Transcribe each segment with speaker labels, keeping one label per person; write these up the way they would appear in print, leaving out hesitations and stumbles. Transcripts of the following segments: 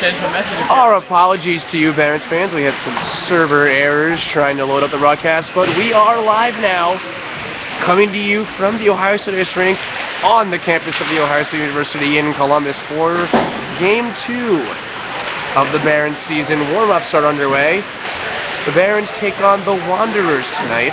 Speaker 1: Our apologies to you, Barons fans. We had some server errors trying to load up the broadcast, but we are live now, coming to you from the Ohio State Ice Rink on the campus of the Ohio State University in Columbus for Game 2 of the Barons season. Warm-ups are underway. The Barons take on the Wanderers tonight.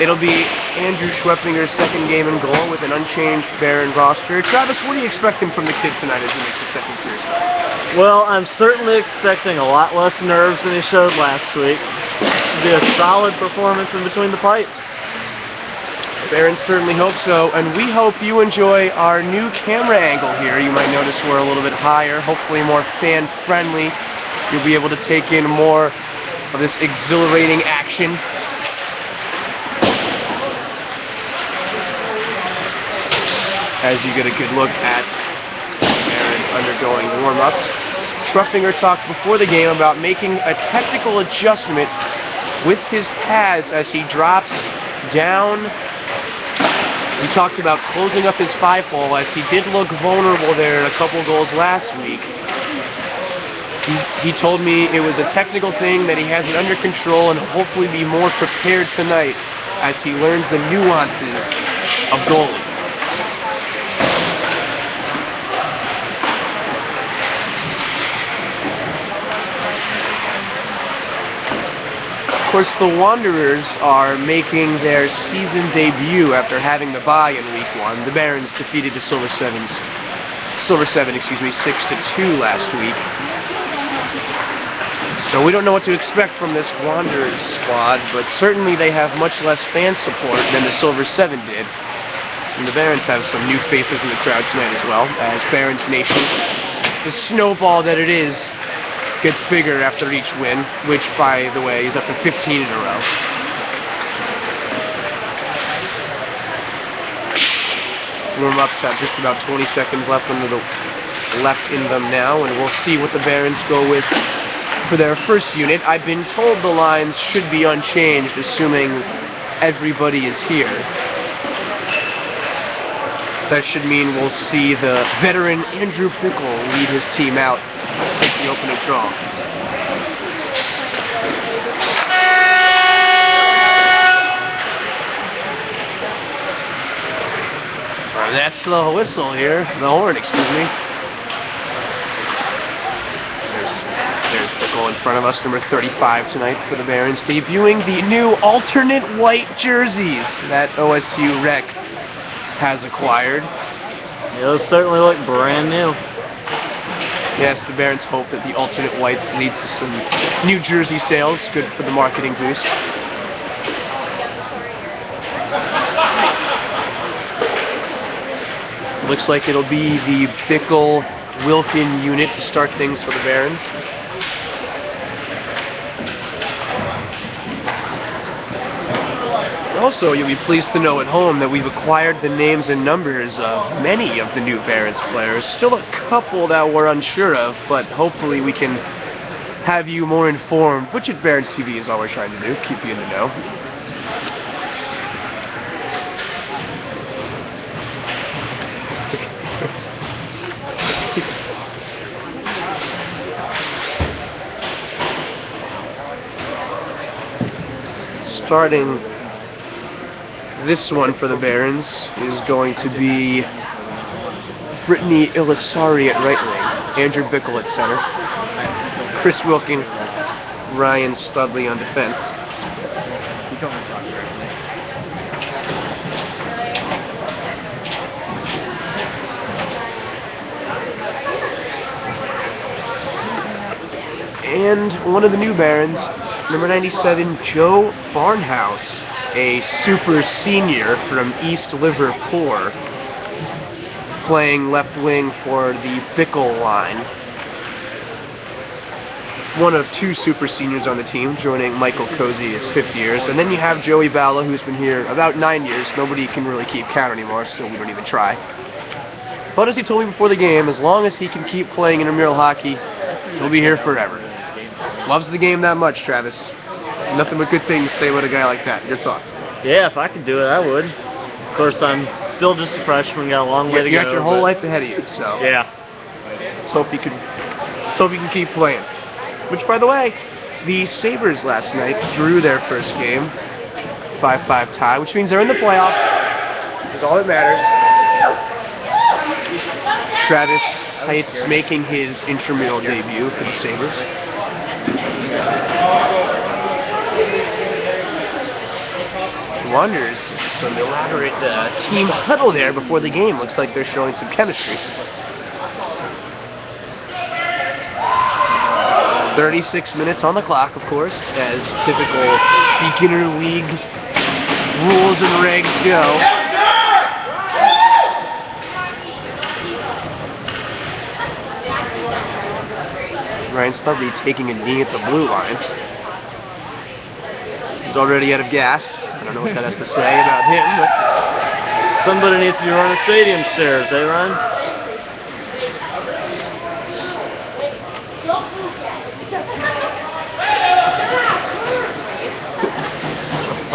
Speaker 1: It'll be Andrew Schwepfinger's second game in goal with an unchanged Baron roster. Travis, what are you expecting from the kid tonight as he makes his second career start?
Speaker 2: Well, I'm certainly expecting a lot less nerves than he showed last week. It'll be a solid performance in between the pipes.
Speaker 1: Barons certainly hope so, and we hope you enjoy our new camera angle here. You might notice we're a little bit higher, hopefully more fan-friendly. You'll be able to take in more of this exhilarating action. As you get a good look at Barons undergoing warm-ups. Schwepfinger talked before the game about making a technical adjustment with his pads as he drops down. He talked about closing up his 5-hole as he did look vulnerable there in a couple goals last week. He told me it was a technical thing, that he has it under control and hopefully be more prepared tonight as he learns the nuances of goalie. Of course, the Wanderers are making their season debut after having the bye in Week 1. The Barons defeated the Silver 7, 6-2 last week. So we don't know what to expect from this Wanderers squad, but certainly they have much less fan support than the Silver 7 did. And the Barons have some new faces in the crowd tonight as well, as Barons Nation, the snowball that it is, gets bigger after each win, which, by the way, is up to 15 in a row. Warm-ups have just about 20 seconds left in them now, and we'll see what the Barons go with for their first unit. I've been told the lines should be unchanged, assuming everybody is here. That should mean we'll see the veteran Andrew Pickle lead his team out, take the opening draw. That's the whistle here, the horn, excuse me. There's Pickle in front of us, number 35 tonight for the Barons, debuting the new alternate white jerseys that OSU Rec has acquired.
Speaker 2: Those certainly look brand new.
Speaker 1: Yes, the Barons hope that the alternate whites lead to some new jersey sales. Good for the marketing boost. Looks like it'll be the Bickle-Wilkin unit to start things for the Barons. Also, you'll be pleased to know at home that we've acquired the names and numbers of many of the new Barons players. Still a couple that we're unsure of, but hopefully we can have you more informed, which at Barons TV is all we're trying to do, keep you in the know. Starting this one for the Barons is going to be Brittany Ilisari at right wing, Andrew Bickle at center, Chris Wilkin, Ryan Studley on defense. And one of the new Barons, number 97, Joe Barnhouse, a super senior from East Liverpool, playing left wing for the Bickle line. One of two super seniors on the team, joining Michael Cozy his 5th years. And then you have Joey Balla, who's been here about 9 years. Nobody can really keep count anymore, so we don't even try. But as he told me before the game, as long as he can keep playing intramural hockey, he'll be here forever. Loves the game that much, Travis. Nothing but good things to say about a guy like that. Your thoughts?
Speaker 2: Yeah, if I could do it, I would. Of course, I'm still just a freshman, got a long way to go.
Speaker 1: You got your whole life ahead of you, so.
Speaker 2: Yeah.
Speaker 1: Let's hope he can keep playing. Which, by the way, the Sabres last night drew their first game, 5-5 tie, which means they're in the playoffs. That's all that matters. Travis Heitz making his intramural debut for the Sabres. Wanderers, some elaborate team huddle there before the game. Looks like they're showing some chemistry. 36 minutes on the clock, of course, as typical beginner league rules and regs go. Ryan Studley taking a knee at the blue line. He's already out of gas. I don't know what that has to say about him, but
Speaker 2: somebody needs to be running stadium stairs, eh, Ryan?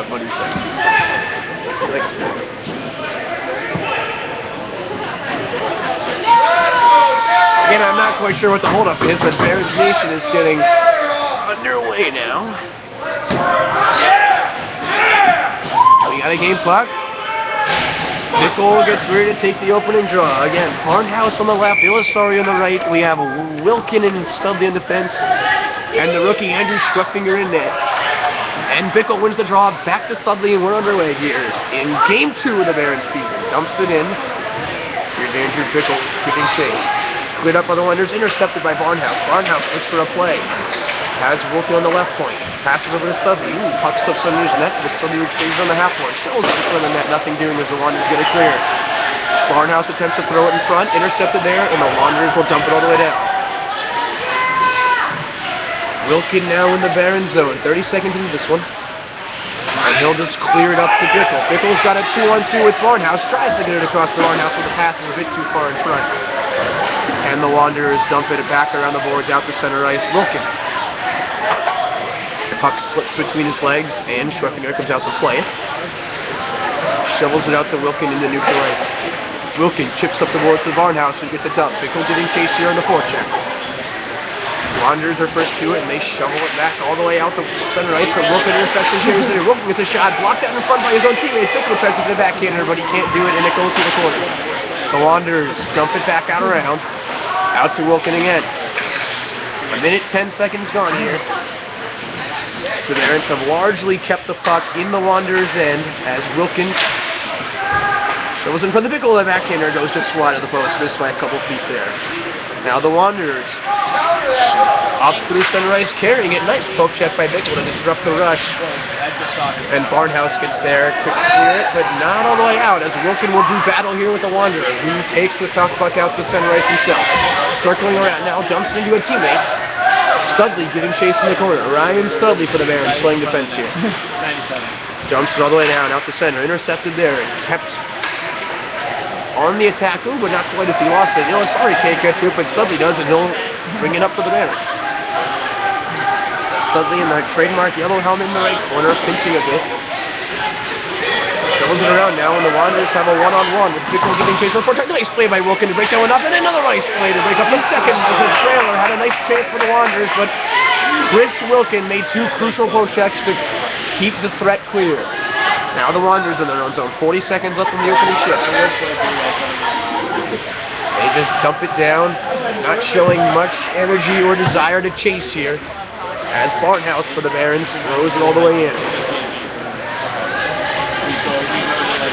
Speaker 1: What do you say? Again, I'm not quite sure what the holdup is, but Barons Nation is getting underway now. We got a game clock. Bickle gets ready to take the opening draw. Again, Barnhouse on the left, Ilisari on the right. We have Wilkin and Studley in defense, and the rookie Andrew Schwepfinger in net. And Bickle wins the draw back to Studley, and we're underway here in Game 2 of the Barons season. Dumps it in. Here's Andrew Bickle giving chase. Cleared up by the Wanderers, intercepted by Barnhouse. Barnhouse looks for a play. Has Wilkin on the left point. Passes over to Studley. Ooh, puck slips under his net, but Studley retrieves on the half point. Shows it in front of the net. Nothing doing as the Wanderers get it clear. Barnhouse attempts to throw it in front. Intercepted there, and the Wanderers will dump it all the way down. Wilkin now in the Barons zone. 30 seconds into this one. And he'll just clear it up to Bickle. Bickle's got a 2-on-2 with Barnhouse. Tries to get it across the Barnhouse, but the pass is a bit too far in front. And the Wanderers dump it back around the boards out to center ice. Wilkin. The puck slips between his legs, and Schwepfinger comes out to play it. Shovels it out to Wilkin into neutral ice. Wilkin chips up the boards to Barnhouse and gets it dumped. Bickle getting chased here on the forecheck. Wanderers are first to it, and they shovel it back all the way out to center ice for Wilkin. Interception carries it. Wilkin gets a shot, blocked out in front by his own teammate. Bickle tries to get a backhander, but he can't do it, and it goes to the corner. The Wanderers dump it back out around. Out to Wilkin again. A minute, 10 seconds gone here. The Barons have largely kept the puck in the Wanderers' end as Wilkin shovels in front of the Bickle. The backhander goes just wide of the post, missed by a couple feet there. Now the Wanderers up through center ice, carrying it. Nice poke check by Bickle to disrupt the rush. And Barnhouse gets there to clear it, but not all the way out, as Wilkin will do battle here with the Wanderer, who takes the puck out to center ice himself. Circling around now, dumps it into a teammate. Studley getting chased in the corner. Ryan Studley for the Barons playing defense here. Dumps it all the way down, out to center. Intercepted there and kept on the attack. Ooh, but not quite as he lost it. Ilisari can't get to it, but Studley does, and he'll bring it up for the Barons. Studley in the trademark yellow helmet in the right corner, pinching a bit. Shovels it around now, and the Wanderers have a one-on-one with Bickle getting chased. Nice play by Wilkin to break that one up, and another nice play to break up the second. The trailer had a nice chance for the Wanderers, but Chris Wilkin made two crucial poke checks to keep the threat clear. Now the Wanderers in their own zone. 40 seconds left in the opening shift. They just dump it down, not showing much energy or desire to chase here, as Barnhouse for the Barons throws it all the way in.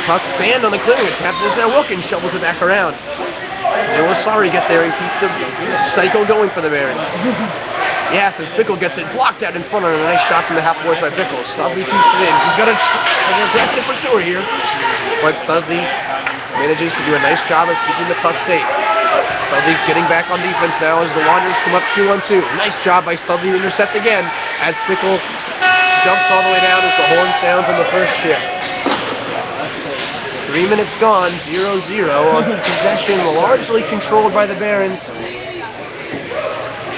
Speaker 1: Puck banned on the clearing attempt. Now Wilkin shovels it back around. Ilisari get there and keep the cycle going for the Barons. Yes, as Bickle gets it blocked out in front of him. A nice shot from the half boards by Bickle. Studley keeps it in. He's got an aggressive pursuer here, but Studley manages to do a nice job of keeping the puck safe. Studley getting back on defense now as the Wanderers come up 2-on-2. Nice job by Studley to intercept again as Bickle jumps all the way down as the horn sounds on the first shift. 3 minutes gone, 0-0. Possession largely controlled by the Barons.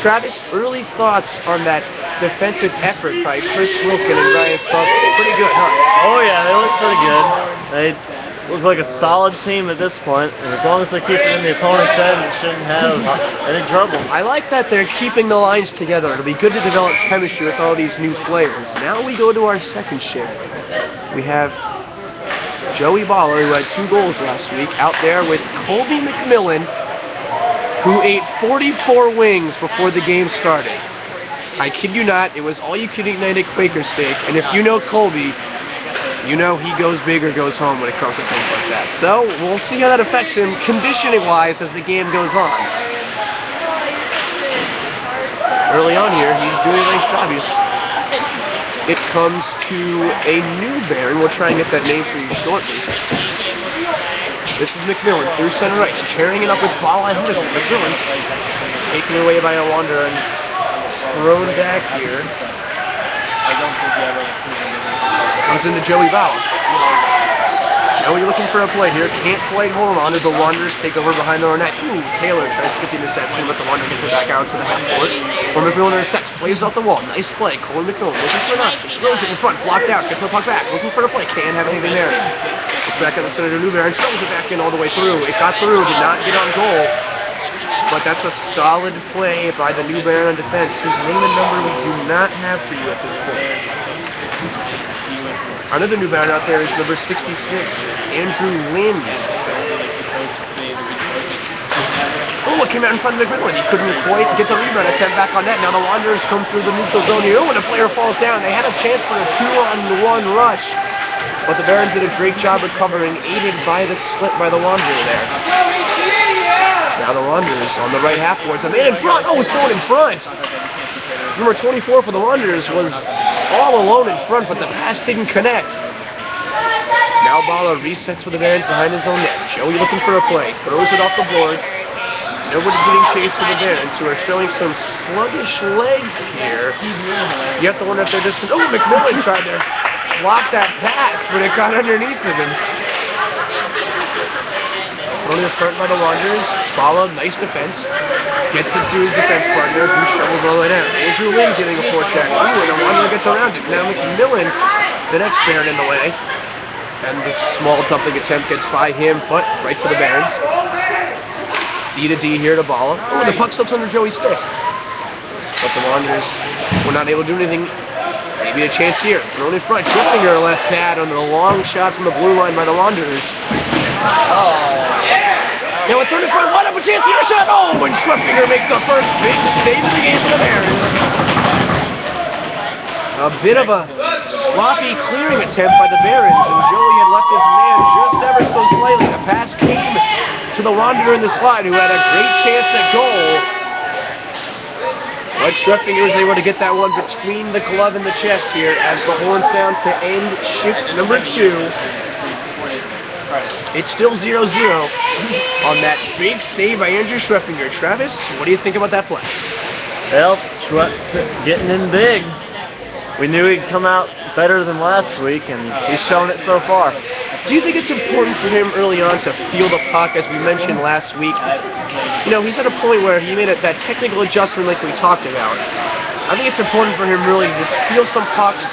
Speaker 1: Travis, early thoughts on that defensive effort by Chris Wilkin and Ryan Studley. Pretty good, huh?
Speaker 2: Oh yeah, they look pretty good. look like a solid team at this point, and as long as they keep it in the opponent's end, it shouldn't have any trouble.
Speaker 1: I like that they're keeping the lines together. It'll be good to develop chemistry with all these new players. Now we go to our second shift. We have Joey Baller, who had 2 goals last week, out there with Colby McMillan, who ate 44 wings before the game started. I kid you not, it was all-you-can-eat night at Quaker Steak, and if you know Colby, you know he goes big or goes home when it comes to things like that. So, we'll see how that affects him conditioning-wise as the game goes on. Early on here, he's doing a nice job. It comes to a new Baron. We'll try and get that name for you shortly. This is McMillan through center ice, tearing it up with ball on him. McMillan taken away by a Wanderer and thrown back here. Comes into Joey Bauer. Joey looking for a play here. Can't quite hold on as the Wanderers take over behind the net. Ooh, Taylor tries to get the interception, but the Wanderers gets it back out to the half court. Or McMillan intercepts, plays off the wall. Nice play. Colin McMillan looking for an option. Throws it in front, blocked out, gets the puck back. Looking for the play. Can't have anything there. Gets back out to Senator Newberry and shoves it back in all the way through. It got through, did not get on goal. But that's a solid play by the new Baron on defense, whose name and number we do not have for you at this point. Another new Baron out there is number 66, Andrew Lynn. Oh, it came out in front of McMillan. He couldn't quite get the rebound attempt back on net. Now the Wanderers come through the neutral zone here. Oh, and a player falls down. They had a chance for a 2-on-1 rush, but the Barons did a great job recovering, aided by the slip by the Wanderer there. Now the Wanderers on the right half boards. A man in front. Oh, thrown in front. Number 24 for the Wanderers was all alone in front, but the pass didn't connect. Now Baller resets for the Barons behind his own net. Joey looking for a play. Throws it off the boards. Nobody's getting chased for the Barons, who are showing some sluggish legs here. You have to wonder if they're just... Oh, McMillan tried to block that pass, but it got underneath of him. Thrown in front by the Wanderers. Baller, nice defense. Gets it to his defense partner, who shovels all the way down. Andrew Lynn getting a forecheck. Ooh, and the Wanderer gets around it. Now McMillan, the next Baron in the way. And the small dumping attempt gets by him, but right to the Barons. D to D here to Baller. Oh, the puck slips under Joey's stick. But the Wanderers were not able to do anything. Maybe a chance here. Thrown in front. Schwepfinger left pad on the long shot from the blue line by the Wanderers. Now with 35, wide up a chance here, shot. Oh, and Schwepfinger makes the first big save of the game for the Barons. A bit of a sloppy clearing attempt by the Barons, and Joey had left his man just ever so slightly. The pass came to the Wanderer in the slide, who had a great chance at goal. But Schwepfinger was able to get that one between the glove and the chest here as the horn sounds to end shift number 2. It's still 0-0 on that big save by Andrew Schwepfinger. Travis, what do you think about that play?
Speaker 2: Well, Schwep's getting in big. We knew he'd come out better than last week, and he's shown it so far.
Speaker 1: Do you think it's important for him early on to feel the puck, as we mentioned last week? You know, he's at a point where he made that technical adjustment like we talked about. I think it's important for him really to just feel some pucks,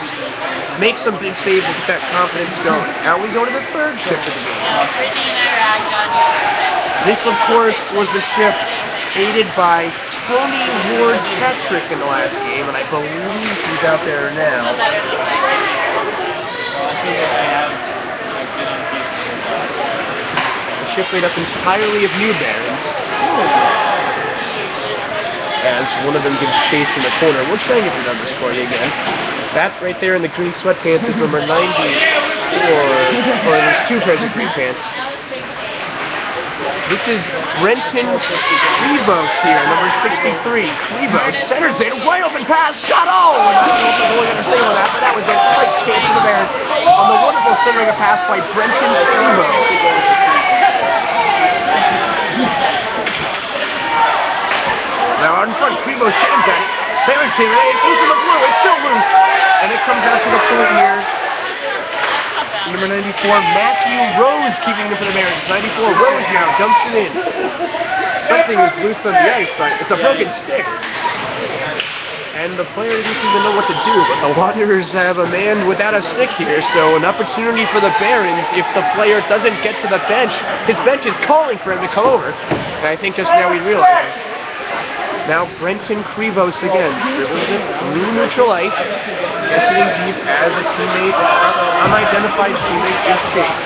Speaker 1: make some big saves and get that confidence going. Now we go to the third shift of the game. This, of course, was the shift aided by Tony Ward's hat trick in the last game, and I believe he's out there now. The shift made up entirely of new Barons, as one of them gets chased in the corner. We'll try and get the numbers for you again. That right there in the green sweatpants is number 94, or there's 2 pairs of green pants. This is Brenton Klebos here, number 63. Klebos centers it, wide open pass, shot, oh! And I don't know if the goalie understand on that, but that was a great chance for the Barons on the wonderful centering a pass by Brenton Klebos. Now out in front, Klebos jams at it. Barons here, it's loose in the blue, it's still loose. And it comes out to the point here. Number 94, Matthew Rose keeping it for the Barons. 94, Rose now dumps it in. Something is loose on the ice. It's a broken stick. and the player didn't seem to know what to do, but the Wanderers have a man without a stick here, so an opportunity for the Barons if the player doesn't get to the bench. His bench is calling for him to come over, and I think just now he realizes. Now Brenton Krivos again, dribbles it through neutral ice, gets it in deep as a teammate, unidentified teammate is chased.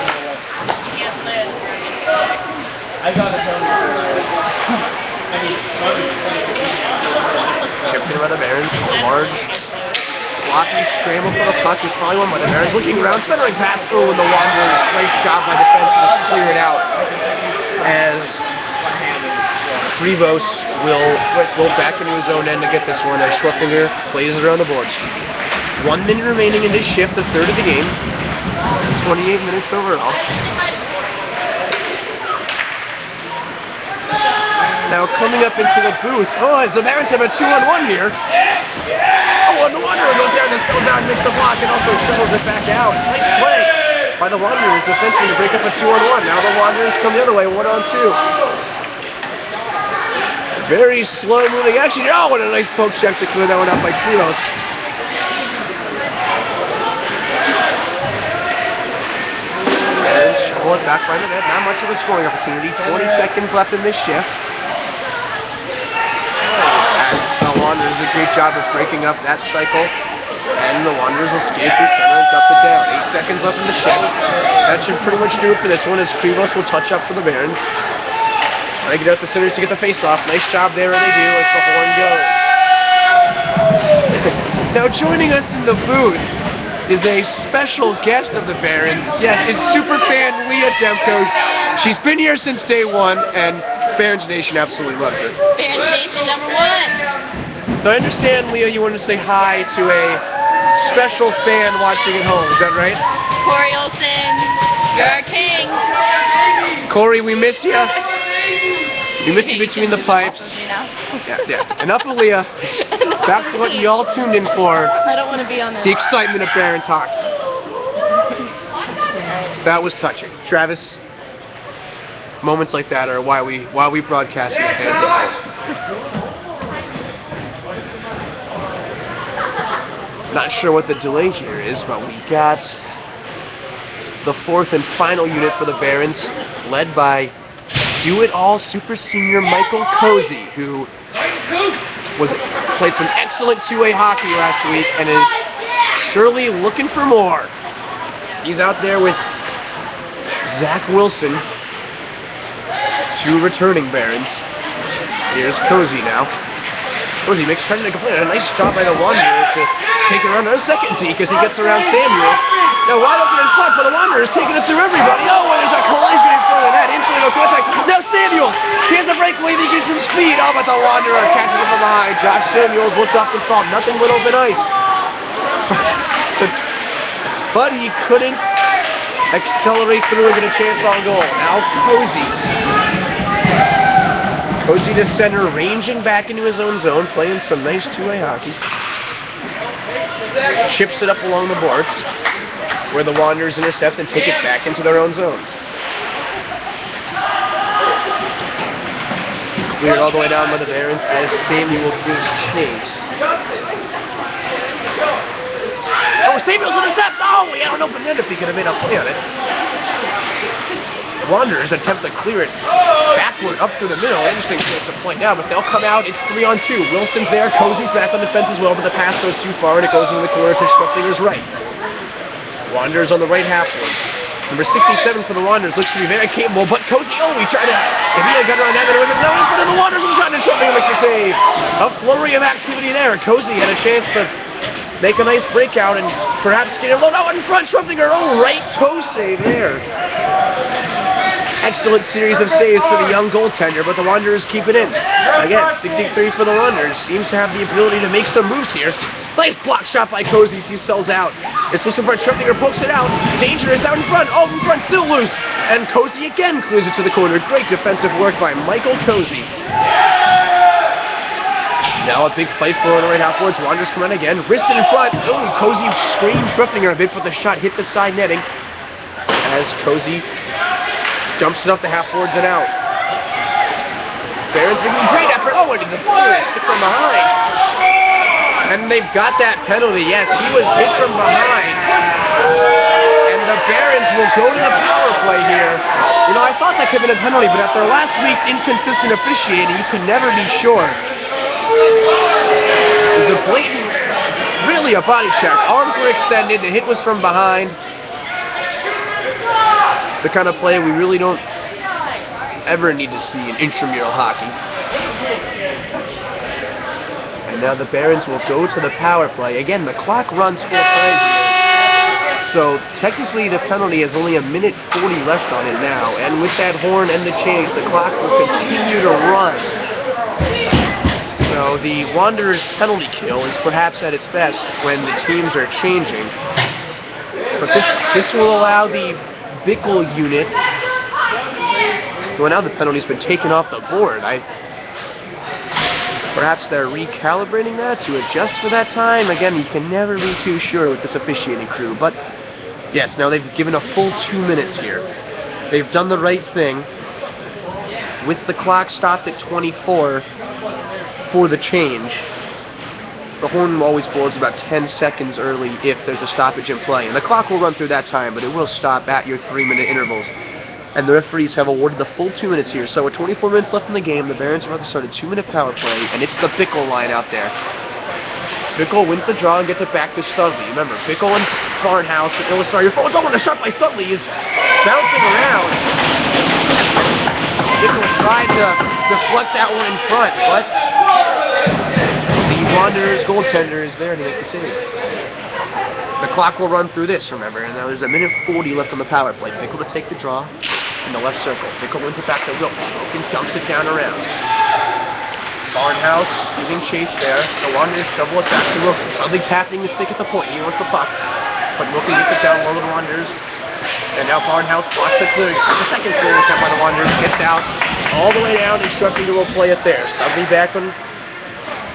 Speaker 1: Tipped in by the Barons, large, sloppy scramble for the puck is probably won by the Barons. Looking around, centering pass, and the Wanderers, nice job by defense to just clear it out. As Krivos will back into his own end to get this one as Schwepfinger plays it around the boards. 1 minute remaining in this shift, the third of the game. 28 minutes overall. Now coming up into the booth. Oh, as the Barons have a 2-on-1 here. Oh, and the Wanderer goes down and still down, makes the block, and also shovels it back out. Nice play by the Wanderers defensively to break up a 2-on-1. Now the Wanderers come the other way, 1-on-2. Very slow moving action. Oh, what a nice poke check to clear that one out by Krivos. And shovel it back by the net. Not much of a scoring opportunity. 20 seconds left in this shift. And the Wanderers did a great job of breaking up that cycle. And the Wanderers will skate through center and dump it down. 8 seconds left in the shift. That should pretty much do it for this one as Krivos will touch up for the Barons. Trying to get out the centers to get the face-off. Nice job there, and they do as the horn goes. Now joining us in the booth is a special guest of the Barons. Yes, it's superfan Leah Demko. She's been here since day one, and Barons Nation absolutely loves her.
Speaker 3: Barons Nation #1.
Speaker 1: Now I understand, Leah, you wanted to say hi to a special fan watching at home. Is that right?
Speaker 3: Corey Olsen, you're our king.
Speaker 1: Corey, we miss you. We miss you between the pipes. Yeah. Enough of Leah. Back to what you all tuned in for.
Speaker 3: I don't want to be on this.
Speaker 1: The excitement of Barons hockey. That was touching. Travis, moments like that are why we broadcast these fans at home. Not sure what the delay here is, but we got the fourth and final unit for the Barons, led by do-it-all super senior Michael Cozy, who played some excellent two-way hockey last week and is surely looking for more. He's out there with Zach Wilson, two returning Barons. Here's Cozy now. Cozy makes trying to complete a nice job by the Wanderers to take it around on a second D because he gets around Samuels. Now wide open in front for the Wanderers, taking it through everybody. Oh, and there's a collision in front of that. Inside no contact. Now Samuels, he has a breakaway, he gets some speed. Oh, but the Wanderer catches it from behind. Josh Samuels looks up and saw nothing but open ice. But he couldn't accelerate through and get a chance on goal. Now Cozy to center, ranging back into his own zone, playing some nice two-way hockey. Chips it up along the boards, where the Wanderers intercept and take it back into their own zone. Cleared all the way down by the Barons as Samuel gives chase. Oh, Samuels intercepts! Oh, he had an open end if he could have made a play on it. Wanderers attempt to clear it backward up through the middle. Interesting to point out, but they'll come out. It's 3-on-2. Wilson's there. Cozy's back on defense as well, but the pass goes too far and it goes into the corner to Schwepfinger's right. Wanderers on the right half wing. Number 67 for the Wanderers looks to be very capable, but Cozy, he tried to, if he had got around that, it would have been no in front of the Wanderers and shot and Schwepfinger makes a save. A flurry of activity there. Cozy had a chance to make a nice breakout and perhaps get it low out in front. Schwepfinger, right toe save there. Excellent series of saves for the young goaltender, but the Wanderers keep it in. Again, 63 for the Wanderers. Seems to have the ability to make some moves here. Nice block shot by Cozy. He sells out. It's loose in front. Schwepfinger pokes it out. Dangerous out in front. Oh, in front, still loose. And Cozy again clears it to the corner. Great defensive work by Michael Cozy. Now a big fight for the right half boards. Wanderers come in again. Wristed in front. Oh, Cozy screamed Schwepfinger a bit, but the shot hit the side netting as Cozy jumps it up the half boards and out. Barons making a great effort. Oh, and the Wanderers stick from behind. And they've got that penalty. Yes, he was hit from behind. And the Barons will go to the power play here. You know, I thought that could have been a penalty, but after last week's inconsistent officiating, you can never be sure. It was a blatant, really a body check. Arms were extended, the hit was from behind. The kind of play we really don't ever need to see in intramural hockey. And now the Barons will go to the power play. Again, the clock runs full time here. So technically the penalty has only 1:40 left on it now. And with that horn and the change, the clock will continue to run. So the Wanderers' penalty kill is perhaps at its best when the teams are changing. But this will allow the Bickle unit. Well, now the penalty's been taken off the board. Perhaps they're recalibrating that to adjust for that time. Again, you can never be too sure with this officiating crew. But yes, now they've given a full 2 minutes here. They've done the right thing. With the clock stopped at 24 for the change. The horn always blows about 10 seconds early if there's a stoppage in play. And the clock will run through that time, but it will stop at your 3-minute intervals. And the referees have awarded the full 2 minutes here. So with 24 minutes left in the game, the Barons are about to start a 2-minute power play, and it's the Bickle line out there. Bickle wins the draw and gets it back to Studley. Remember, Bickle and Barnhouse. Oh, sorry, your phone's on. A shot by Studley is bouncing around. Bickle tried to deflect that one in front, but the Wanderers goaltender is there to make the save. The clock will run through this, remember, and now there's 1:40 left on the power play. Bickle to take the draw in the left circle. Bickle wins it back to Wilson. Wilson dumps it down around. Barnhouse giving chase there. The Wanderers shovel it back to Wilson. Suddenly tapping the stick at the point. He wants the puck. But Wilson gets it down low to the Wanderers. And now Barnhouse blocks the clearing. The second clearing attempt by the Wanderers gets out all the way down, and Schwepfinger will play it there. Suddenly back on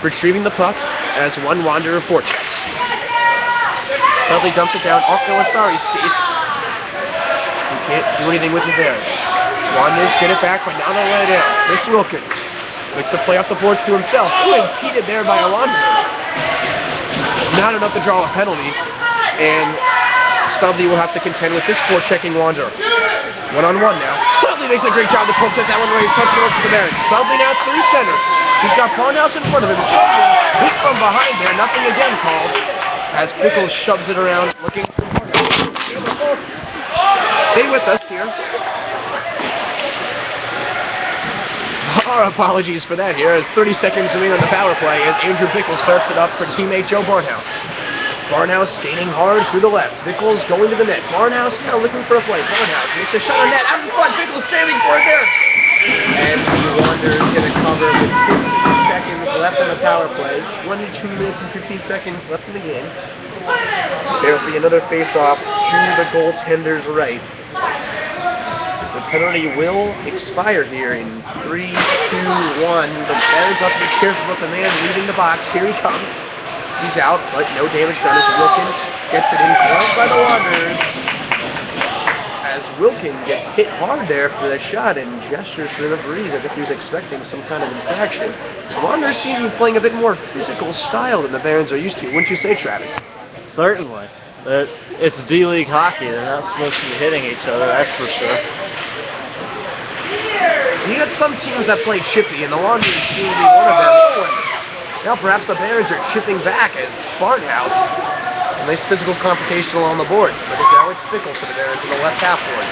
Speaker 1: retrieving the puck as one Wanderer forechecks. Suddenly dumps it down off Ilisari's skate. He can't do anything with it there. Wanderers get it back, but now they'll let it down. Chris Wilkins makes the play off the boards to himself. Ooh, impeded there by a Wanderer. Not enough to draw a penalty, and Studley will have to contend with this forechecking Wanderer. One-on-one now. Studley makes a great job to poke that one right touch it over to the Barons. Studley now through center. He's got Barnhouse in front of him. Studley hit from behind there. Nothing again called. As Bickle shoves it around, looking for Barnhouse. Stay with us here. Our apologies for that here, as 30 seconds remain on the power play as Andrew Bickle starts it up for teammate Joe Barnhouse. Barnhouse skating hard through the left. Bickle's going to the net. Barnhouse now looking for a play. Barnhouse makes a shot on net. Out in front. Bickle's jamming for it there. And the Wanderers going to cover with 15 seconds left on the power play. 22 minutes and 15 seconds left in the game. There will be another face-off to the goaltender's right. The penalty will expire here in 3, 2, 1. The Barons have to be careful about the man leaving the box. Here he comes. He's out, but no damage done as Wilkins gets it in front by the Wanderers. As Wilkins gets hit hard there for that shot and gestures to the referees as if he was expecting some kind of infraction. The Wanderers seem to be playing a bit more physical style than the Barons are used to. Wouldn't you say, Travis?
Speaker 2: Certainly. It's D-League hockey. They're not supposed to be hitting each other, that's for sure.
Speaker 1: You got some teams that play chippy, and the Wanderers seem to be one of them. Now perhaps the Barons are chipping back as Barnhouse. A nice physical confrontation along the boards, but now it's Bickle for the Barons in the left half boards.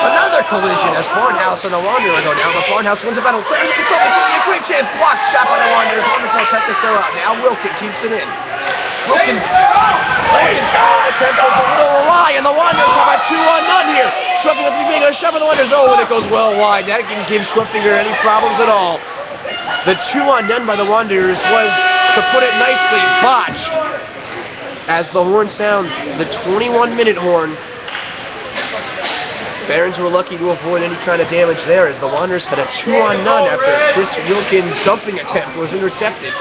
Speaker 1: Another collision as Barnhouse and the Wanderer go down, but Barnhouse wins a battle. Clears the control, a great chance, blocked shot by the Wanderers. Wonderful attempt to throw out. Now Wilkins keeps it in. Wilkins attempt was a little awry, and the Wanderers have a 2-on-none here. Schwepfinger being a shove of the Wanderers. Oh, and it goes well wide. That didn't give Schwepfinger any problems at all. The 2-on-none by the Wanderers was, to put it nicely, botched. As the horn sounds, the 21-minute horn. Barons were lucky to avoid any kind of damage there as the Wanderers had a 2-on-none after Chris Wilkins' dumping attempt was intercepted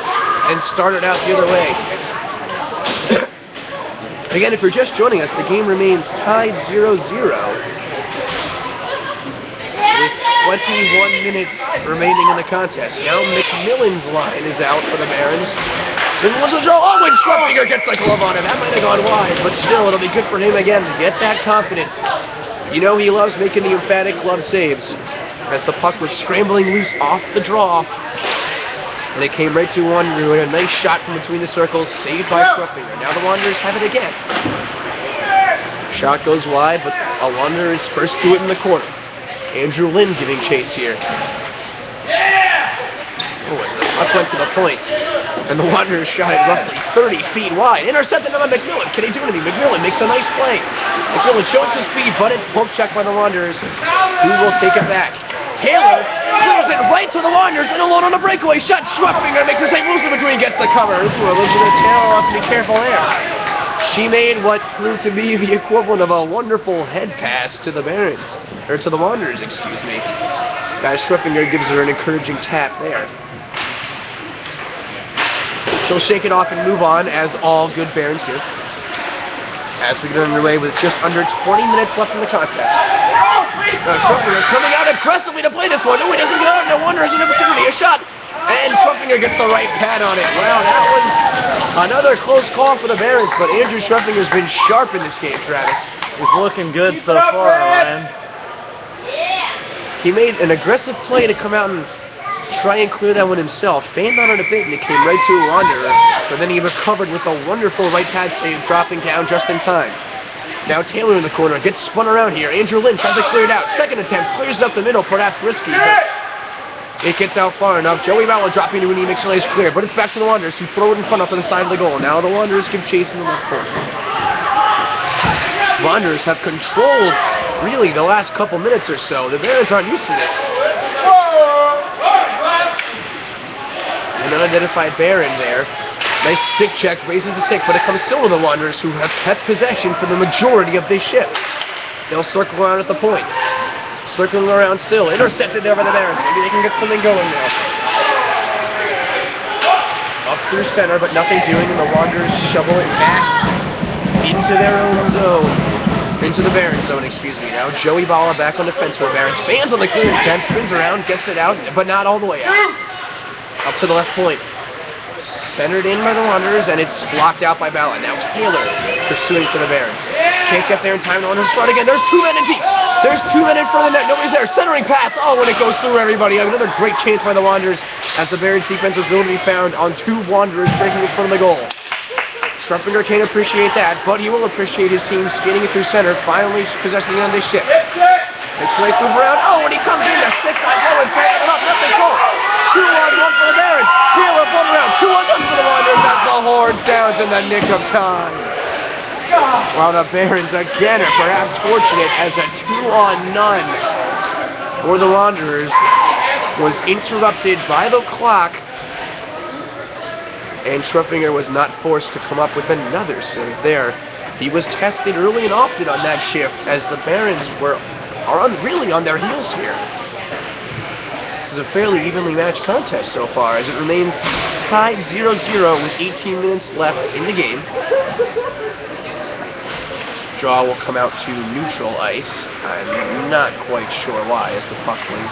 Speaker 1: and started out the other way. Again, if you're just joining us, the game remains tied 0-0. With 21 minutes remaining in the contest. Now McMillan's line is out for the Barons. Didn't lose the draw. Oh, and Schwepfinger gets the glove on him. That might have gone wide, but still, it'll be good for him again to get that confidence. You know he loves making the emphatic glove saves. As the puck was scrambling loose off the draw, and it came right to Wanderer with a nice shot from between the circles, saved by Schwepfinger. Now the Wanderers have it again. Shot goes wide, but a Wanderer is first to it in the corner. Andrew Lynn giving chase here. Oh, and the puck went to the point, and the Wanderers shot it roughly 30 feet wide. Intercepted by McMillan. Can he do anything? McMillan makes a nice play. McMillan shows his speed, but it's poke check by the Wanderers, who will take it back. Taylor clears it right to the Wanderers, and alone on a breakaway shot. Schwepfinger makes the save, moves in between, gets the cover. Ooh, Elizabeth Taylor will have to be careful there. She made what proved to be the equivalent of a wonderful head pass to the Barons, or to the Wanderers, excuse me. Guys, Schwepfinger gives her an encouraging tap there. She'll shake it off and move on, as all good Barons do. As we get underway with just under 20 minutes left in the contest. Schwepfinger coming out aggressively to play this one. No, he doesn't get out. No Wanderers an opportunity. A shot. And Schwepfinger gets the right pad on it. Wow, that was another close call for the Barons, but Andrew Schwepfinger's been sharp in this game, Travis.
Speaker 2: He's looking good so far, Ryan.
Speaker 1: He made an aggressive play to come out and try and clear that one himself. Fanned on it a bit, and it came right to a Wanderer, but then he recovered with a wonderful right pad save, dropping down just in time. Now Taylor in the corner, gets spun around here. Andrew Lynn tries to clear it out. Second attempt, clears it up the middle, perhaps risky, but it gets out far enough. Joey Bauer dropping to a knee, makes a nice clear, but it's back to the Wanderers, who throw it in front up to the side of the goal. Now the Wanderers give chase in the left corner. Wanderers have controlled, really, the last couple minutes or so. The Barons aren't used to this. An unidentified Baron there. Nice stick check, raises the stick, but it comes still to the Wanderers, who have kept possession for the majority of this shift. They'll circle around at the point. Circling around still. Intercepted there by the Barons. Maybe they can get something going now. Up through center, but nothing doing, and the Wanderers shovel it back into their own zone. Into the Barons zone, excuse me. Now Joey Bala back on defense for Barons. Fans on the clearing attempt, spins around, gets it out, but not all the way out. Up to the left point. Centered in by the Wanderers, and it's blocked out by Bala. Now Taylor pursuing for the Barons. Can't get there in time. The Wanderers front again. There's 2 men in deep. There's 2 men in front of the net. Nobody's there. Centering pass. Oh, and it goes through everybody. Another great chance by the Wanderers, as the Barons defense was able to be found on 2 Wanderers breaking in front of the goal. Schwepfinger can't appreciate that, but he will appreciate his team skating it through center, finally possessing on this shift. Makes a nice move around. Oh, and he comes in to stick by low and taking it up. Nothing close. 2-on-1 for the Barons. Taylor one round. 2-on-1 for the Wanderers as the horn sounds in the nick of time. While the Barons again are perhaps fortunate, as a 2-on-none for the Wanderers was interrupted by the clock, and Schwepfinger was not forced to come up with another save there. He was tested early and often on that shift, as the Barons are really on their heels here. This is a fairly evenly matched contest so far, as it remains tied 0-0 with 18 minutes left in the game. Draw will come out to neutral ice. I'm not quite sure why, as the puck was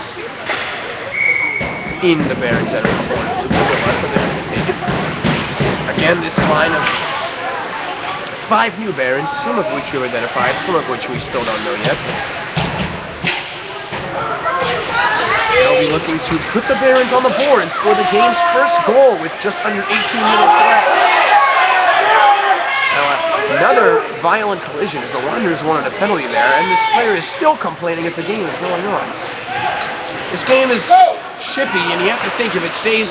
Speaker 1: in the Barons' end of the corner. Again, this line of 5 new Barons, some of which we've identified, some of which we still don't know yet. They'll be looking to put the Barons on the board and score the game's first goal with just under 18 minutes left. Now, another violent collision as the Wanderers wanted a penalty there, and this player is still complaining as the game is going on. This game is chippy, and you have to think if it stays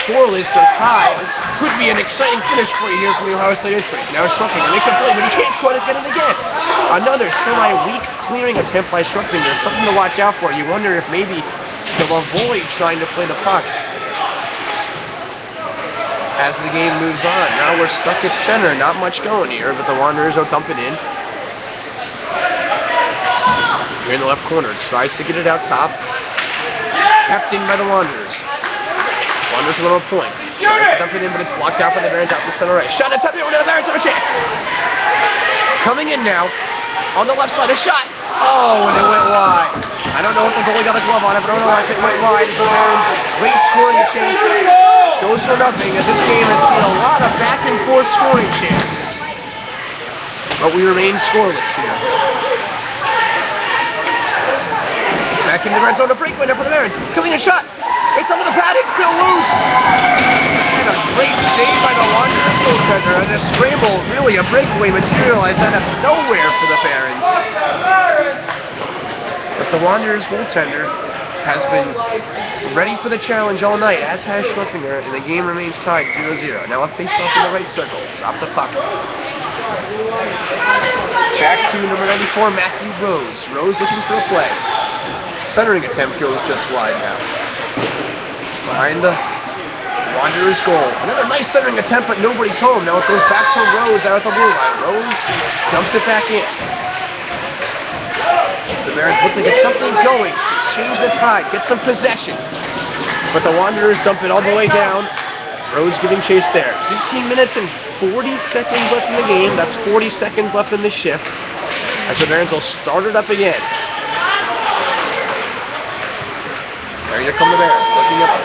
Speaker 1: scoreless or tied, this could be an exciting finish for you here from the Ohio State Earthquake. Now Schwepfinger makes a play, but he can't quite get it again. Another semi-weak clearing attempt by Schwepfinger. Something to watch out for. You wonder if maybe he'll avoid trying to play the puck as the game moves on. Now we're stuck at center. Not much going here, but the Wanderers are dumping in. Here in the left corner. Tries to get it out top. Kept in by the Wanderers. Wanderers a little point. Tries to dump it in, but it's blocked out by the Barons out to center right. Shot attempt over to the Barons, have a chance. Coming in now. On the left side, a shot. Oh, and it went wide. I don't know if the goalie got a glove on it, but I don't know if it went wide. The Barons late scoring a chance. goes for nothing, as this game has seen a lot of back and forth scoring chances. But we remain scoreless here. Back in the red zone, a breakaway for the Barons. Coming a shot. It's under the pad, it's still loose. And a great save by the Wanderers goaltender. And a scramble, really a breakaway materialized out of nowhere for the Barons. But the Wanderers goaltender has been ready for the challenge all night, as has Schwepfinger, and the game remains tied 0-0. Now a face-off in the right circle. Drop the puck. Back to number 94, Matthew Rose. Rose looking for a play. Centering attempt goes just wide now. Behind the Wanderers goal. Another nice centering attempt, but nobody's home. Now it goes back to Rose out at the blue line. Rose dumps it back in. The Barons look to get something going. Change the tide. Get some possession. But the Wanderers dump it all the way down. Rose giving chase there. 15 minutes and 40 seconds left in the game. That's 40 seconds left in the shift. As the Barons will start it up again. There come the Barons, looking up,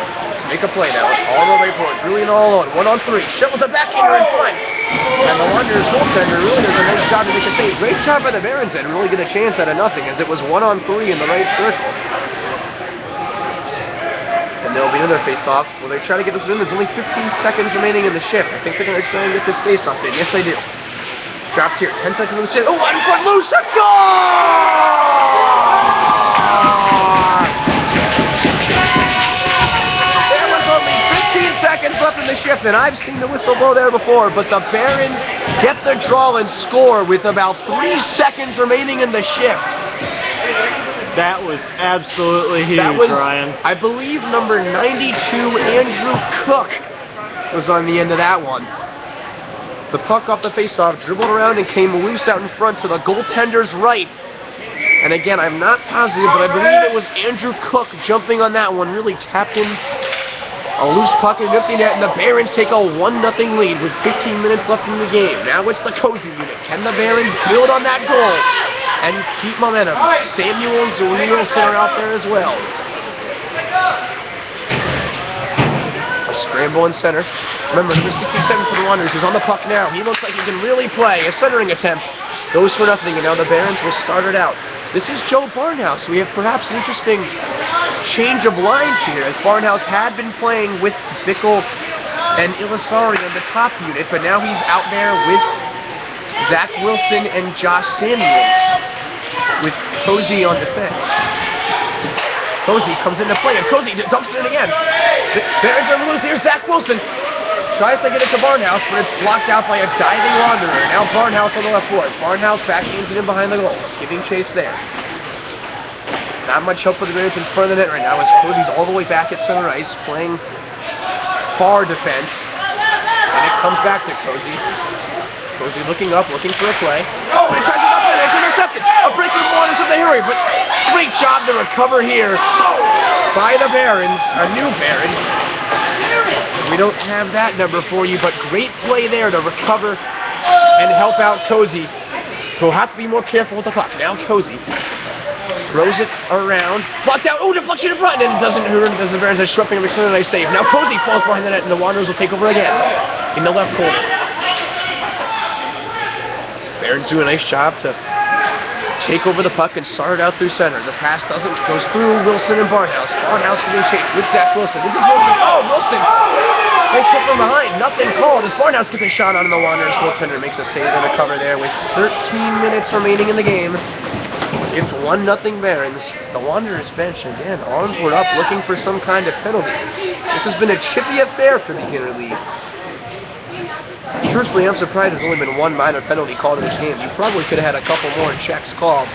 Speaker 1: make a play now. All the way forward, really an all on. 1-on-3, shovels it back in front. And the Wanderers goaltender really does a nice job to make a save. Great job by the Barons and really get a chance at a nothing, as it was 1-on-3 in the right circle. And there'll be another face-off. Will they try to get this in? There's only 15 seconds remaining in the shift. I think they're going to try and get this face-off in. Yes, they do. Drops here, 10 seconds in the shift. Oh, on foot, loose, a goal! 15 seconds left in the shift, and I've seen the whistle blow there before, but the Barons get the draw and score with about 3 seconds remaining in the shift.
Speaker 2: That was absolutely huge,
Speaker 1: that was,
Speaker 2: Ryan.
Speaker 1: I believe number 92, Andrew Cook, was on the end of that one. The puck off the faceoff, dribbled around and came loose out in front to the goaltender's right. And again, I'm not positive, but I believe it was Andrew Cook jumping on that one, really tapped in a loose puck in the empty net, and the Barons take a 1-0 lead with 15 minutes left in the game. Now it's the Cozy unit. Can the Barons build on that goal and keep momentum? Samuels and Wilson are out there as well. A scramble in center. Remember, number 67 for the Wanderers is on the puck now. He looks like he can really play. A centering attempt goes for nothing, and now the Barons will start it out. This is Joe Barnhouse. We have perhaps an interesting change of lines here, as Barnhouse had been playing with Bickle and Ilisari on the top unit, but now he's out there with Zach Wilson and Josh Samuels, with Cozy on defense. Cozy comes into play, and Cozy dumps it in again. The Barons are loose. Here's Zach Wilson. Tries to get it to Barnhouse, but it's blocked out by a diving Wanderer. Now Barnhouse on the left boards. Barnhouse backhands it in behind the goal, giving chase there. Not much hope for the Barons in front of the net right now, as Cody's all the way back at center ice, playing far defense. And it comes back to Cozy. Cozy looking up, looking for a play. Oh, he tries it up there, it's intercepted. A breaking one into the hurry, but great job to recover here by the Barons, a new Baron. We don't have that number for you, but great play there to recover and help out Cozy, who'll have to be more careful with the puck. Now Cozy throws it around, blocked out, oh, deflection in front, and it doesn't hurt, does the Barons as Schwepfinger makes another nice save. Now Cozy falls behind the net, and the Wanderers will take over again in the left corner. Barons do a nice job to take over the puck and start it out through center. The pass goes through Wilson and Barnhouse. Barnhouse getting chased with Zach Wilson. This is Wilson. Oh, Wilson! They put from behind. Nothing called as Barnhouse gets a shot on the Wanderers. Goaltender makes a save and a cover there with 13 minutes remaining in the game. It's 1-0 Barons. The Wanderers bench again. Arms were up looking for some kind of penalty. This has been a chippy affair for the interleague. Truthfully, I'm surprised there's only been one minor penalty called in this game. You probably could have had a couple more checks called.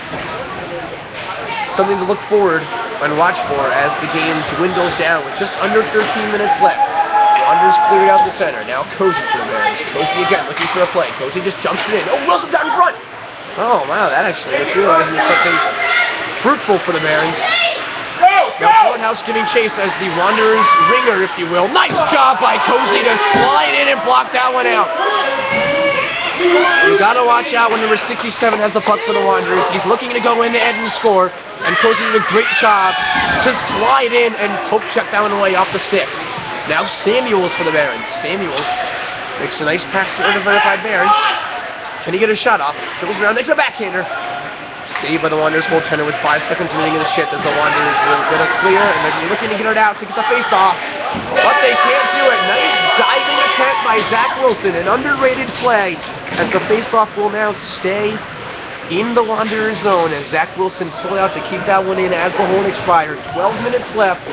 Speaker 1: Something to look forward and watch for as the game dwindles down with just under 13 minutes left. Wanderers cleared out the center. Now Cozy for the Barons. Cozy again looking for a play. Cozy just jumps it in. Oh, Wilson down in front! Oh, wow, that actually materialized into something fruitful for the Barons. Now Barnhouse giving chase as the Wanderers ringer, if you will. Nice job by Cozy to slide in and block that one out. You gotta watch out when number 67 has the puck for the Wanderers. He's looking to go in to end and score, and Cozy did a great job to slide in and poke check that one away off the stick. Now Samuels for the Barons. Samuels makes a nice pass to the verified Baron. Can he get a shot off? Dribbles around, makes a backhander. Saved by the Wanderers goaltender with 5 seconds remaining in the shift as the Wanderers will get a clear and they're looking to get it out to get the face off. But they can't do it. Nice diving attempt by Zach Wilson. An underrated play as the face-off will now stay in the Wanderers zone as Zach Wilson slid out to keep that one in as the horn expired. 12 minutes left.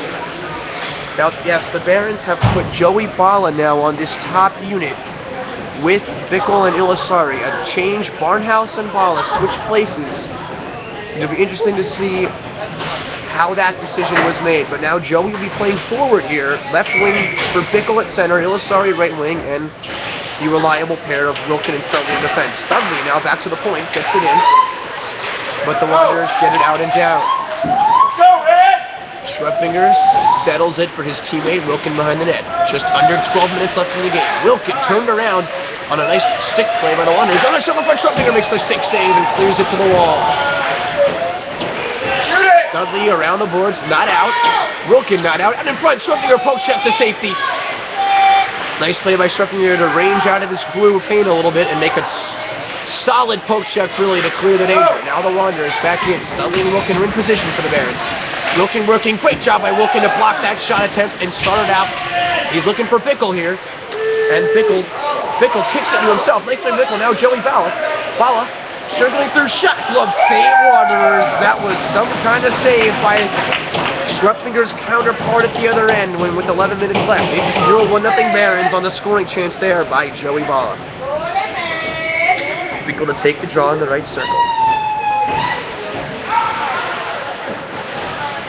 Speaker 1: Now, yes, the Barons have put Joey Bala now on this top unit with Bickle and Ilisari. A change, Barnhouse and Bala switch places. It'll be interesting to see how that decision was made. But now Joey will be playing forward here. Left wing for Bickle at center, Ilisari right wing, and the reliable pair of Wilkin and Studley in defense. Studley now back to the point, gets it in. But the Wanderers get it out and down. Schwepfinger settles it for his teammate Wilkin behind the net. Just under 12 minutes left in the game. Wilkin turned around on a nice stick play by the Wanderers. On the shoulder by Schwepfinger makes the stick save and clears it to the wall. Studley around the boards, not out. Wilkin not out. And in front, Schwepfinger poke check to safety. Nice play by Schwepfinger to range out of his blue paint a little bit and make a solid poke check really to clear the danger. Now the Wanderers back in. Studley and Wilkin are in position for the Barons. Wilkin working, great job by Wilkin to block that shot attempt and start it out. He's looking for Bickle here. And Bickle kicks it to himself. Nice by Bickle, now Joey Bala. Bala circling through, shot glove, save Wanderers. That was some kind of save by Schwepfinger's counterpart at the other end when with 11 minutes left. It's 0-1-0 Barons on the scoring chance there by Joey Bala. Bickle to take the draw in the right circle.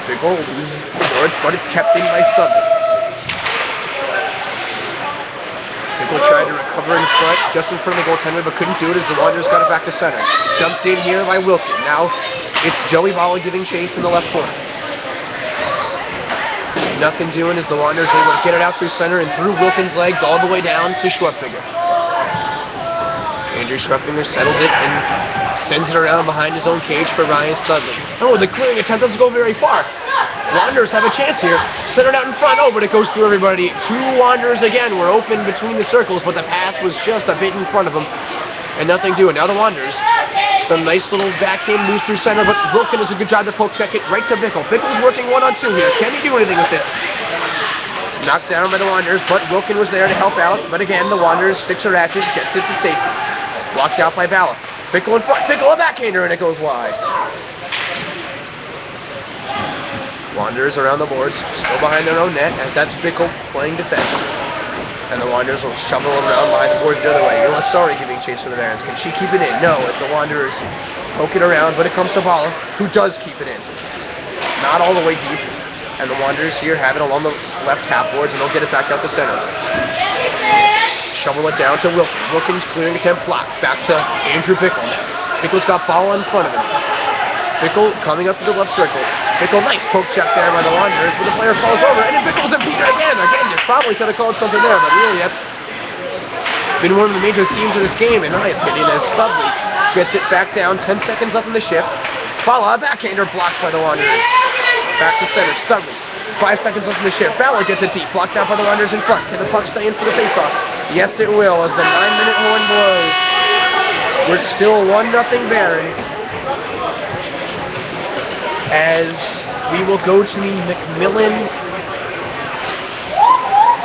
Speaker 1: Bickle loses the boards, but it's kept in by Studley. Bickle tried to recover in front, just in front of the goaltender, but couldn't do it as the Wanderers got it back to center. Jumped in here by Wilkin. Now it's Joey Bala giving chase in the left corner. Nothing doing as the Wanderers able to get it out through center and through Wilkin's legs all the way down to Schwepfinger. Andrew Schwepfinger settles it and sends it around behind his own cage for Ryan Studley. Oh, the clearing attempt doesn't go very far. Wanderers have a chance here. Centered out in front. Oh, but it goes through everybody. 2 Wanderers again were open between the circles, but the pass was just a bit in front of them. And nothing doing. Now the Wanderers. Some nice little backhand moves through center, but Wilkin does a good job to poke check it right to Bickle. Bickle's working 1-on-2 here. Can he do anything with this? Knocked down by the Wanderers, but Wilkin was there to help out. But again, the Wanderers sticks a ratchet, gets it to safety. Blocked out by Bala. Bickle in front. Bickle a backhander, and it goes wide. Wanderers around the boards, still behind their own net, as that's Bickle playing defense. And the Wanderers will shovel around behind the boards the other way. Ilisari giving chase for the Barons. Can she keep it in? No, as the Wanderers poke it around, but it comes to Bala, who does keep it in. Not all the way deep. And the Wanderers here have it along the left half boards, and they'll get it back out the center. Shovel it down to Wilkin. Wilkin's clearing attempt blocked. Back to Andrew Bickle now. Bickle's got Bala in front of him. Bickle coming up to the left circle. Bickle, nice poke check there by the Wanderers, but the player falls over, and then Bickle's impeded again. Again, you probably could have called something there, but really that's been one of the major themes of this game, in my opinion, as Studley gets it back down. 10 seconds left in the shift. Bala, a backhander blocked by the Wanderers. Back to center, Studley. 5 seconds left in the shift. Ballard gets it deep, blocked out by the Wanderers in front. Can the puck stay in for the faceoff? Yes, it will, as the 9-minute horn blows. We're still 1-0 Barons. As we will go to the McMillan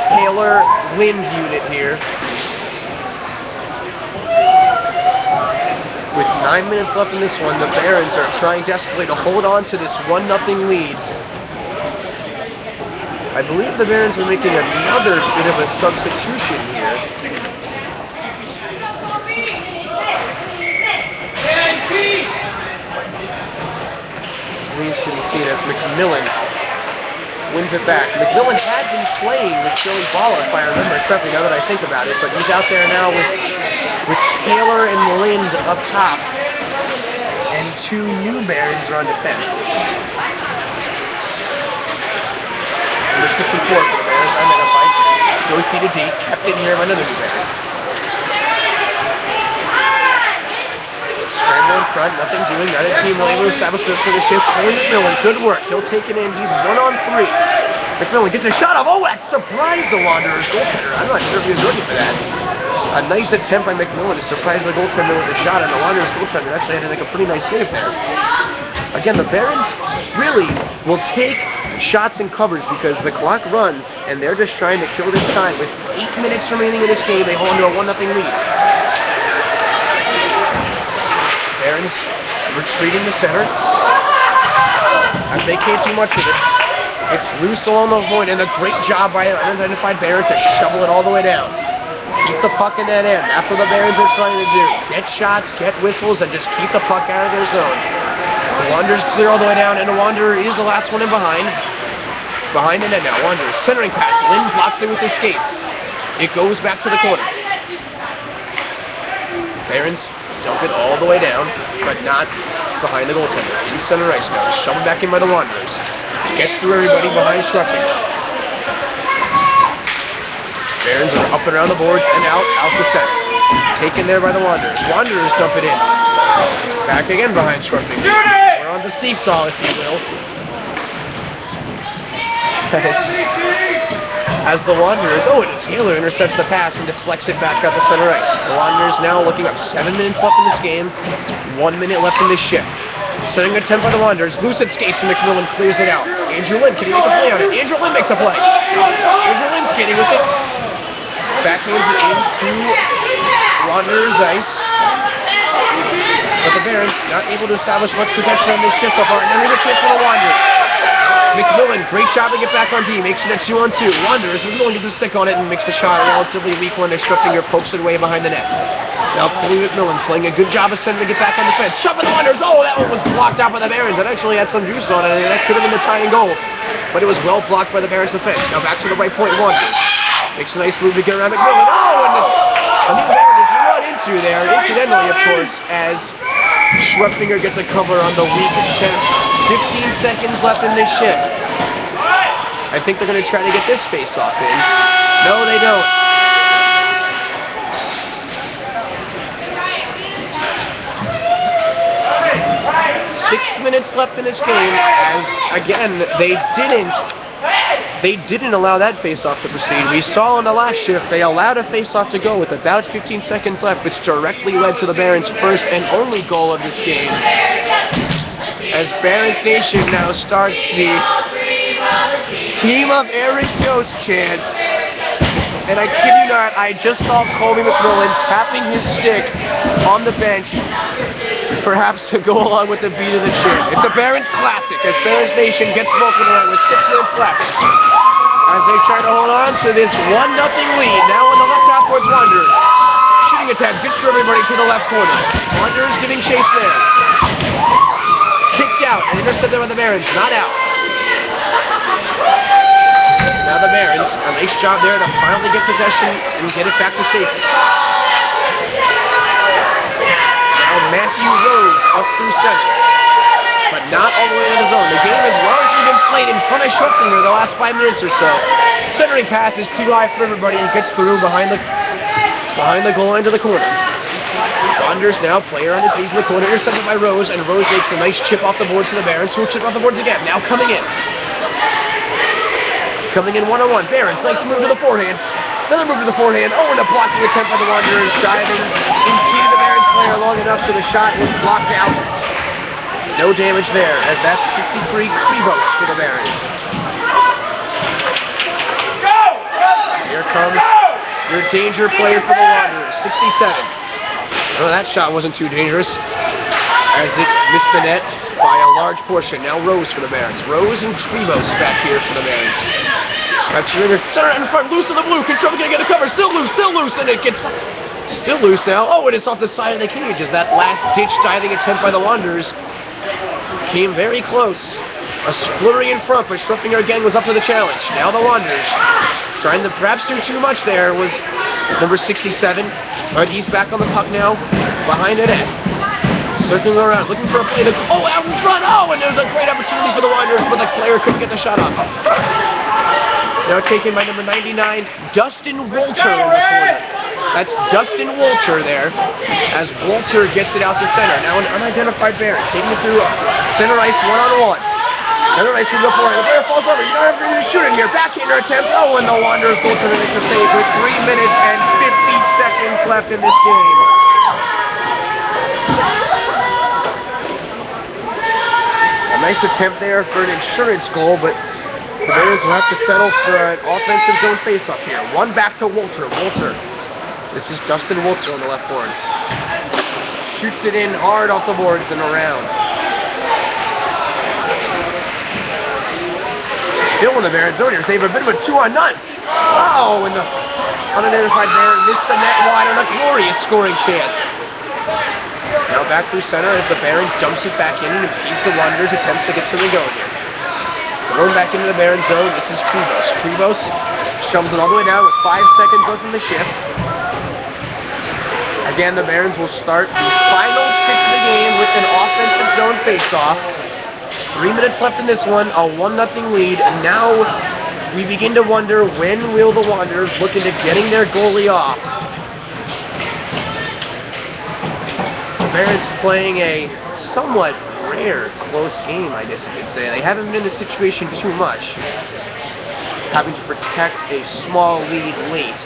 Speaker 1: Taylor Wind unit here. With 9 minutes left in this one, the Barons are trying desperately to hold on to this 1-0 lead. I believe the Barons are making another bit of a substitution here. Remains to be seen as McMillan wins it back. McMillan had been playing with Joey Bala, if I remember correctly, now that I think about it, but he's out there now with Taylor and Lind up top, and 2 new Barons are on defense. Number 64 for the Barons, unidentified. Goes D to D, kept in here by another new Baron. Scramble in front, nothing doing. Another team will able to establish this for the shift. Corey McMillan, good work. He'll take it in. He's 1-on-3. McMillan gets a shot off. Oh, that surprised the Wanderers goaltender. I'm not sure if he was looking for that. A nice attempt by McMillan to surprise the goaltender with a shot, and the Wanderers goaltender actually had to make a pretty nice save there. Again, the Barons really will take shots and covers because the clock runs, and they're just trying to kill this time. With 8 minutes remaining in this game, they hold on to a 1-0 lead. Barons retreating to center. As they can't do much with it. It's loose along the point, and a great job by an unidentified Baron to shovel it all the way down. Keep the puck in that end. That's what the Barons are trying to do. Get shots, get whistles, and just keep the puck out of their zone. The Wanderers clear all the way down, and the Wanderer is the last one in behind. Behind the net now. Wanderers centering pass. Lynn blocks it with his skates. It goes back to the corner. Barons dump it all the way down, but not behind the goaltender. In center ice now. Shoved back in by the Wanderers. Gets through everybody behind Schwepfinger. Barons are up and around the boards and out to center. Taken there by the Wanderers. Wanderers dump it in. Back again behind Schwepfinger. We're on the seesaw, if you will. As the Wanderers, and Taylor intercepts the pass and deflects it back out the center ice. The Wanderers now looking up. 7 minutes left in this game. 1 minute left in this shift. Setting attempt by the Wanderers. Loose at skates and McMillan clears it out. Andrew Lynn, can he make a play on it? Andrew Lynn makes a play. Andrew Lynn skating with it. Backhands it into Wanderers ice. But the Barons not able to establish much possession on this shift so far. And then there's a chance for the Wanderers. McMillan, great job to get back on D. Makes it a 2-on-2. Wanderers is going to get the stick on it and makes the shot a relatively weak one. Their Schwepfinger pokes it away behind the net. Now Coley McMillan playing a good job of sending to get back on the fence. Shoving the Wanderers. Oh, that one was blocked out by the Barons. That actually had some juice on it. And that could have been the tying goal. But it was well blocked by the Barons defense. Now back to the right point. Wanderers. Makes a nice move to get around McMillan. Oh, and I think the Barons run into there. Incidentally, of course, as Schwepfinger gets a cover on the weak attempt. 15 seconds left in this shift. I think they're going to try to get this face-off in. No, they don't. Six minutes left in this game, as again they didn't allow that face-off to proceed. We saw in the last shift they allowed a face-off to go with about 15 seconds left, which directly led to the Barons' first and only goal of this game. As Barons Nation now starts the Team of Eric Yost chant. And I kid you not, I just saw Colby McMillan tapping his stick on the bench, perhaps to go along with the beat of the chant. It's a Barons classic as Barons Nation gets vocal tonight with 6 minutes left. As they try to hold on to this 1-0 lead. Now on the left half towards Wanderers. Shooting attempt, gets through everybody to the left corner. Wanderers giving chase there. Kicked out and intercepted by the Barons, not out. Now the Barons, a nice job there to finally get possession and get it back to safety. Now Matthew Rose up through center, but not all the way to the zone. The game has largely been played in front of Schwepfinger the last 5 minutes or so. Centering pass is too high for everybody and gets through behind the goal line to the corner. Wanderers now, player on his knees in the corner, intercepted by Rose, and Rose makes a nice chip off the boards to the Barons, who will chip off the boards again. Now coming in. Coming in one-on-one. Barons, nice move to the forehand. Another move to the forehand. Oh, and a blocking attempt by the Wanderers, driving, impeded the Barons player long enough so the shot was blocked out. No damage there, as that's 63 Krivos for the Barons. Here comes your danger player for the Wanderers, 67. Oh, that shot wasn't too dangerous, as it missed the net by a large portion. Now Rose for the Barons. Rose and Krivos back here for the Barons. That's center in front, loose in the blue. Control gonna get a cover. Still loose, and it gets still loose now. Oh, and it's off the side of the cage as that last-ditch diving attempt by the Wanderers came very close. A flurry in front, but Schwepfinger again was up to the challenge. Now the Wanderers trying to perhaps do too much there was number 67. But he's back on the puck now, behind the net. Circling around, looking for a play to out in front. Oh, and there's a great opportunity for the Wanderers, but the player couldn't get the shot off. Now taken by number 99, Dustin Wolter in the corner. That's Dustin Wolter there, as Wolter gets it out to center. Now an unidentified Baron, taking it through center ice one-on-one. Another nice move before. The player falls over. You don't have to shoot in here. Backhander attempt. Oh, and the Wanderers goaltender makes a save with 3 minutes and 50 seconds left in this game. A nice attempt there for an insurance goal, but the Barons will have to settle for an offensive zone face-off here. One back to Wolter. This is Justin Wolter on the left boards. Shoots it in hard off the boards and around. Still in the Baron zone here. Save a bit of a 2-on-0. Oh, and the unidentified Baron missed the net wide on a glorious scoring chance. Now back through center as the Baron dumps it back in and impedes the Wanderers' attempts to get something going here. Thrown back into the Baron zone. This is Krivos. Krivos shoves it all the way down with 5 seconds left in the shift. Again, the Barons will start the final 6 of the game with an offensive zone face-off. 3 minutes left in this one, a 1-0 lead, and now we begin to wonder when will the Wanderers look into getting their goalie off. The Barons playing a somewhat rare close game, I guess you could say. They haven't been in this situation too much, having to protect a small lead late.